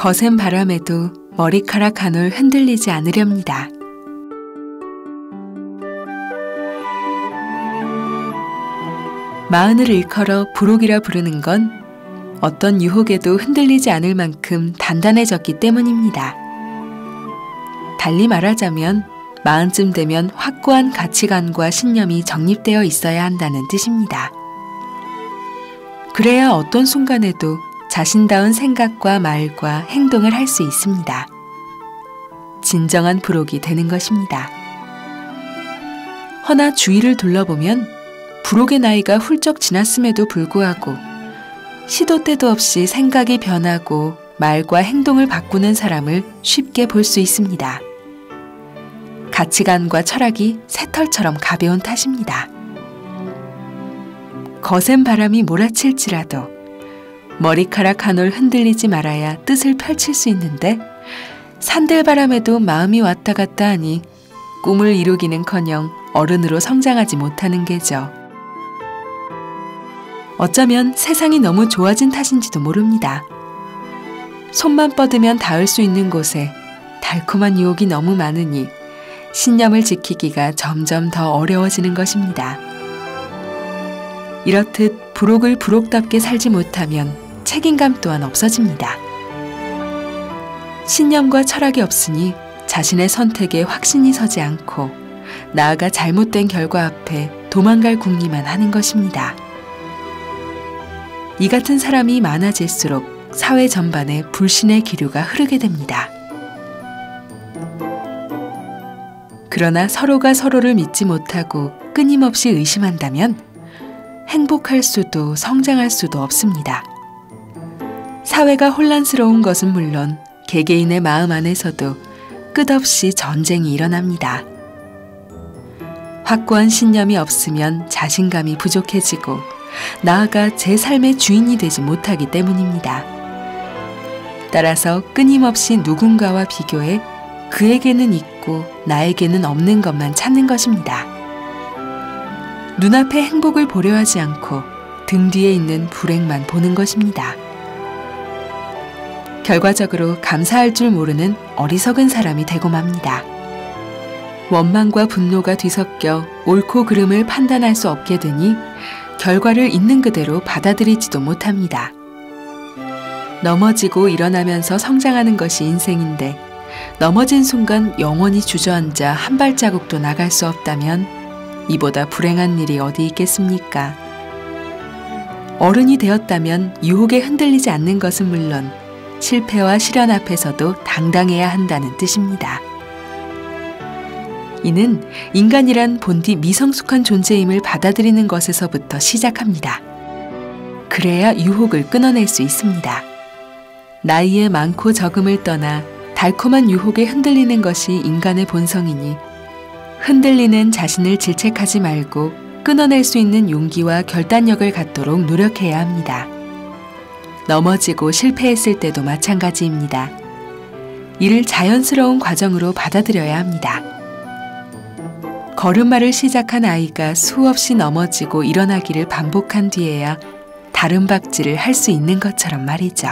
거센 바람에도 머리카락 한 올 흔들리지 않으렵니다. 마흔을 일컬어 부록이라 부르는 건 어떤 유혹에도 흔들리지 않을 만큼 단단해졌기 때문입니다. 달리 말하자면 마흔쯤 되면 확고한 가치관과 신념이 정립되어 있어야 한다는 뜻입니다. 그래야 어떤 순간에도 자신다운 생각과 말과 행동을 할 수 있습니다. 진정한 부록이 되는 것입니다. 허나 주위를 둘러보면 부록의 나이가 훌쩍 지났음에도 불구하고 시도 때도 없이 생각이 변하고 말과 행동을 바꾸는 사람을 쉽게 볼 수 있습니다. 가치관과 철학이 새털처럼 가벼운 탓입니다. 거센 바람이 몰아칠지라도 머리카락 한 올 흔들리지 말아야 뜻을 펼칠 수 있는데 산들바람에도 마음이 왔다 갔다 하니 꿈을 이루기는커녕 어른으로 성장하지 못하는 게죠. 어쩌면 세상이 너무 좋아진 탓인지도 모릅니다. 손만 뻗으면 닿을 수 있는 곳에 달콤한 유혹이 너무 많으니 신념을 지키기가 점점 더 어려워지는 것입니다. 이렇듯 부록을 부록답게 살지 못하면 책임감 또한 없어집니다. 신념과 철학이 없으니 자신의 선택에 확신이 서지 않고 나아가 잘못된 결과 앞에 도망갈 궁리만 하는 것입니다. 이 같은 사람이 많아질수록 사회 전반에 불신의 기류가 흐르게 됩니다. 그러나 서로가 서로를 믿지 못하고 끊임없이 의심한다면 행복할 수도 성장할 수도 없습니다. 사회가 혼란스러운 것은 물론 개개인의 마음 안에서도 끝없이 전쟁이 일어납니다. 확고한 신념이 없으면 자신감이 부족해지고 나아가 제 삶의 주인이 되지 못하기 때문입니다. 따라서 끊임없이 누군가와 비교해 그에게는 있고 나에게는 없는 것만 찾는 것입니다. 눈앞의 행복을 보려 하지 않고 등 뒤에 있는 불행만 보는 것입니다. 결과적으로 감사할 줄 모르는 어리석은 사람이 되고 맙니다. 원망과 분노가 뒤섞여 옳고 그름을 판단할 수 없게 되니 결과를 있는 그대로 받아들이지도 못합니다. 넘어지고 일어나면서 성장하는 것이 인생인데 넘어진 순간 영원히 주저앉아 한 발자국도 나갈 수 없다면 이보다 불행한 일이 어디 있겠습니까? 어른이 되었다면 유혹에 흔들리지 않는 것은 물론 실패와 시련 앞에서도 당당해야 한다는 뜻입니다. 이는 인간이란 본디 미성숙한 존재임을 받아들이는 것에서부터 시작합니다. 그래야 유혹을 끊어낼 수 있습니다. 나이의 많고 적음을 떠나 달콤한 유혹에 흔들리는 것이 인간의 본성이니 흔들리는 자신을 질책하지 말고 끊어낼 수 있는 용기와 결단력을 갖도록 노력해야 합니다. 넘어지고 실패했을 때도 마찬가지입니다. 이를 자연스러운 과정으로 받아들여야 합니다. 걸음마를 시작한 아이가 수없이 넘어지고 일어나기를 반복한 뒤에야 다름박질을 할 수 있는 것처럼 말이죠.